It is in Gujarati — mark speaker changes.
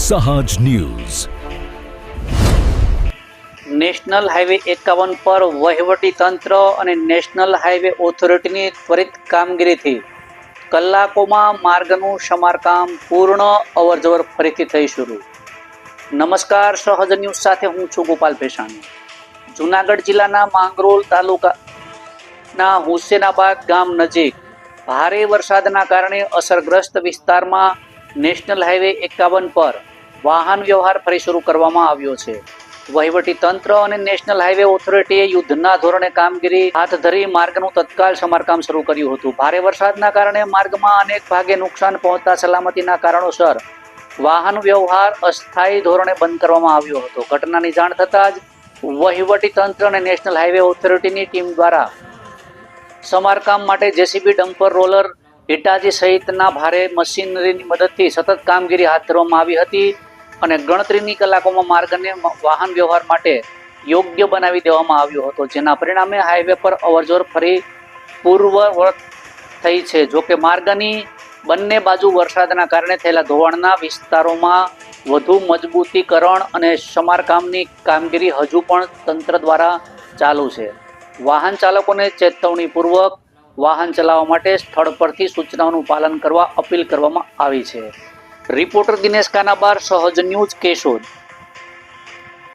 Speaker 1: સહાજ ન્યૂઝ.
Speaker 2: નેશનલ હાઈવે 51 પર વહીવટી તંત્ર અને નેશનલ હાઈવે ઓથોરિટીની ત્વરિત કામગીરીથી કલાકોમાં માર્ગનું સમારકામ પૂર્ણ, અવરજવર ફરીથી થઈ શરૂ. નમસ્કાર, સહજ ન્યૂઝ સાથે હું છું ગોપાલ ભેસાણી. જૂનાગઢ જિલ્લાના માંગરોળ તાલુકાના હુસેનાબાદ ગામ નજીક ભારે વરસાદના કારણે અસરગ્રસ્ત વિસ્તારમાં નેશનલ હાઈવે 51 પર વાહન વ્યવહાર ફરી શરૂ કરવામાં આવ્યો છે. વહીવટી તંત્ર અને નેશનલ હાઈવે ઓથોરિટીએ યુદ્ધના ધોરણે કામગીરી હાથ ધરી માર્ગનું તત્કાલ સમારકામ શરૂ કર્યું હતું. ભારે વરસાદના કારણે માર્ગમાં અનેક ભાગે નુકસાન પહોંચતા સલામતીના કારણોસર વાહન વ્યવહાર અસ્થાયી ધોરણે બંધ કરવામાં આવ્યો હતો. ઘટનાની જાણ થતાં જ વહીવટી તંત્ર અને નેશનલ હાઈવે ઓથોરિટીની ટીમ દ્વારા સમારકામ માટે જેસીબી, ડમ્પર, રોલર, હિટાચી સહિતના ભારે મશીનરીની મદદથી સતત કામગીરી હાથ ધરવામાં આવી હતી અને ગણતરીની કલાકોમાં માર્ગને વાહન વ્યવહાર માટે યોગ્ય બનાવી દેવામાં આવ્યો હતો, જેના પરિણામે હાઈવે પર અવરજવર ફરી પૂર્વવત થઈ છે. જોકે માર્ગની બંને બાજુ વરસાદના કારણે થયેલા ધોવાણના વિસ્તારોમાં વધુ મજબૂતીકરણ અને સમારકામની કામગીરી હજુ પણ તંત્ર દ્વારા ચાલુ છે. વાહન ચાલકોને ચેતવણીપૂર્વક વાહન ચલાવવા માટે સ્થળ પરથી સૂચનાઓનું પાલન કરવા અપીલ કરવામાં આવી છે. રિપોર્ટર દિનેશ કાનાબાર, સહજ ન્યૂઝ, કેશોદ.